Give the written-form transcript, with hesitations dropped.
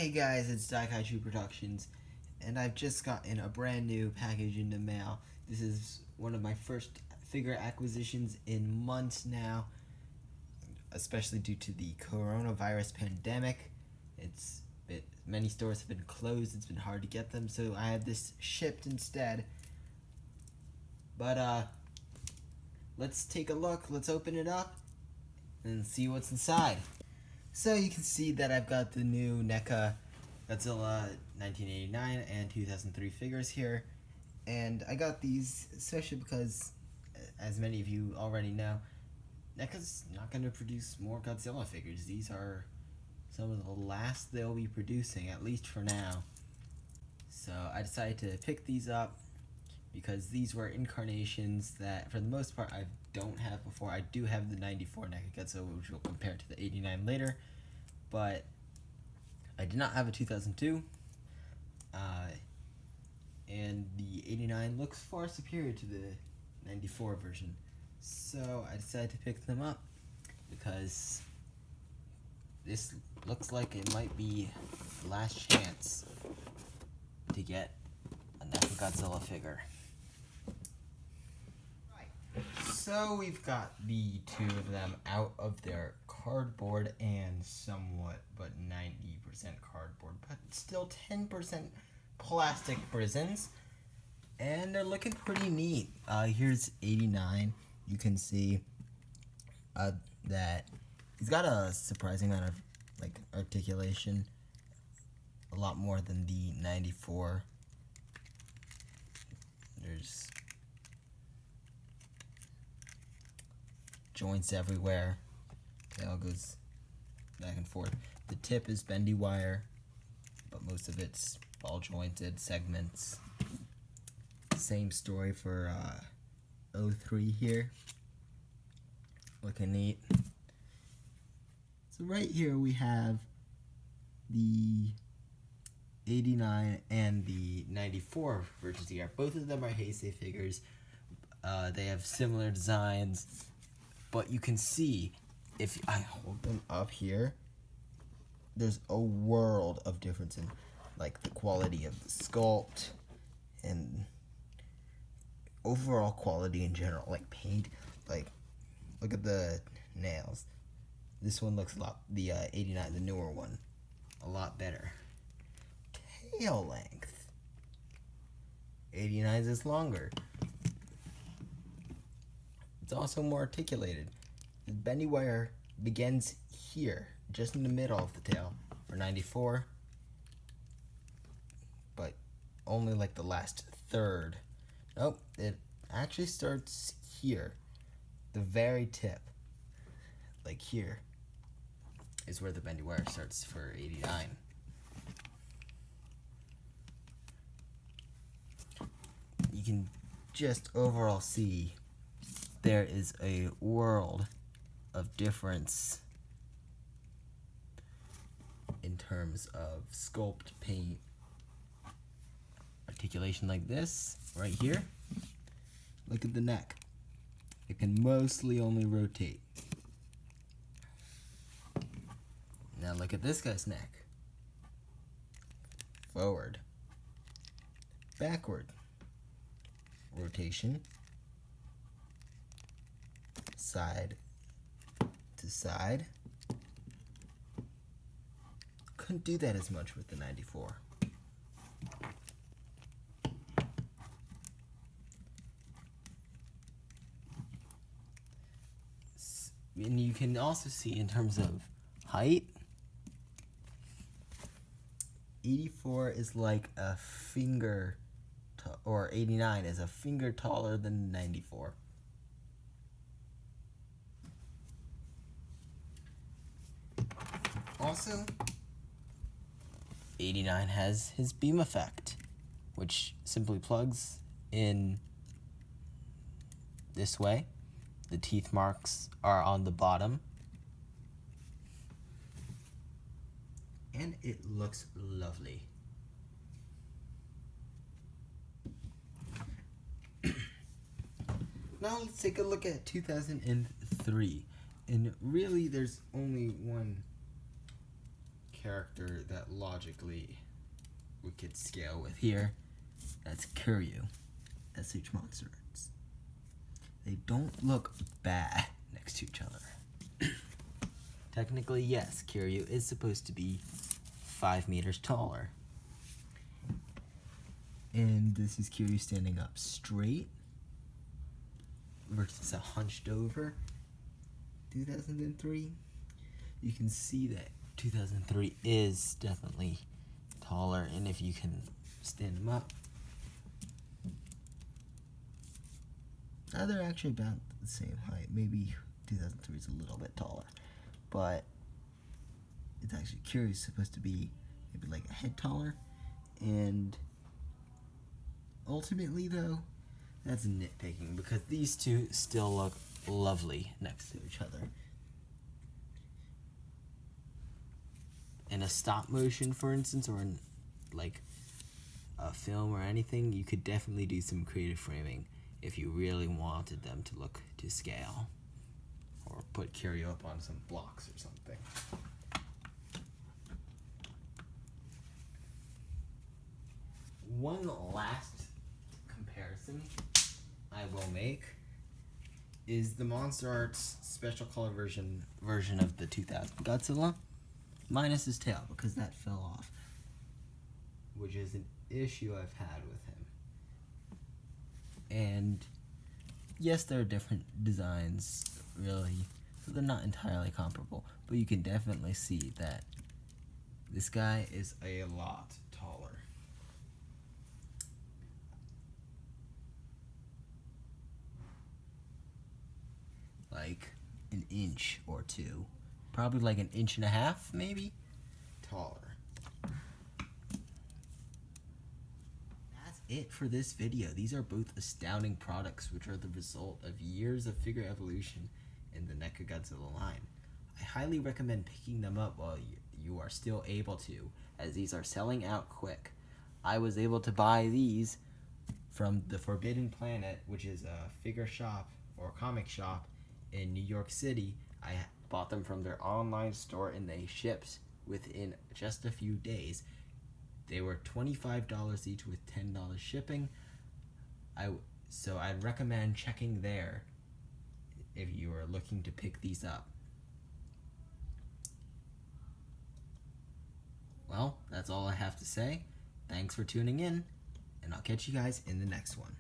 Hey guys, it's Daikaichu Productions, and I've just gotten a brand new package in the mail. This is one of my first figure acquisitions in months now, especially due to the coronavirus pandemic. Many stores have been closed, it's been hard to get them, so I had this shipped instead. But let's take a look, let's open it up, and see what's inside. So you can see that I've got the new NECA Godzilla 1989 and 2003 figures here, and I got these especially because, as many of you already know, NECA's not going to produce more Godzilla figures. These are some of the last they'll be producing, at least for now. So I decided to pick these up because these were incarnations that, for the most part, I don't have before. I do have the 94 NECA Godzilla, which we'll compare to the 89 later, but I did not have a 2002, and the 89 looks far superior to the 94 version. So I decided to pick them up because this looks like it might be the last chance to get a NECA Godzilla figure. So we've got the two of them out of their cardboard and somewhat, but 90% cardboard, but still 10% plastic prisons, and they're looking pretty neat. Here's 89. You can see that he's got a surprising amount of articulation, a lot more than the 94. There's joints everywhere. Tail goes back and forth. The tip is bendy wire, but most of it's ball jointed segments. Same story for 03 here. Looking neat. So right here we have the 89 and the 94 versions here. Both of them are Heisei figures. They have similar designs, but you can see, if I hold them up here, there's a world of difference in the quality of the sculpt and overall quality in general, paint. Look at the nails. This one looks a lot, the 89, the newer one, a lot better. Tail length. 89's is longer. It's also more articulated. The bendy wire begins here, just in the middle of the tail, for 94, but only the last third. Nope, it actually starts here, the very tip. Here is where the bendy wire starts for 89. You can just overall see there is a world of difference in terms of sculpt, paint, articulation like this, right here. Look at the neck. It can mostly only rotate. Now look at this guy's neck. Forward. Backward. Rotation. Side to side. Couldn't do that as much with the 94. And you can also see in terms of height, 84 is like a finger, or 89 is a finger taller than 94. Also, 89 has his beam effect, which simply plugs in this way. The teeth marks are on the bottom, and it looks lovely. Now let's take a look at 2003, and really there's only one character that logically we could scale with here. That's Kiryu. That's each monster arts. They don't look bad next to each other. Technically, yes, Kiryu is supposed to be 5 meters taller. And this is Kiryu standing up straight versus a hunched over 2003. You can see that 2003 is definitely taller, and if you can stand them up, they're actually about the same height. Maybe 2003 is a little bit taller, but it's actually Kiryu's supposed to be maybe like a head taller, and ultimately though, that's nitpicking because these two still look lovely next to each other. In a stop motion, for instance, or in like a film or anything, you could definitely do some creative framing if you really wanted them to look to scale, or put Kiryu up on some blocks or something. One last comparison I will make is the Monster Arts special color version of the 2000 Godzilla, minus his tail because that fell off, which is an issue I've had with him. And yes, there are different designs, really, so they're not entirely comparable, but you can definitely see that this guy is a lot taller. Like an inch or two, probably like an inch and a half, maybe, taller. That's it for this video. These are both astounding products, which are the result of years of figure evolution in the NECA Godzilla line. I highly recommend picking them up while you are still able to, as these are selling out quick. I was able to buy these from the Forbidden Planet, which is a figure shop or comic shop in New York City. I bought them from their online store and they shipped within just a few days. They were $25 each with $10 shipping. So I'd recommend checking there if you are looking to pick these up. Well, that's all I have to say. Thanks for tuning in, and I'll catch you guys in the next one.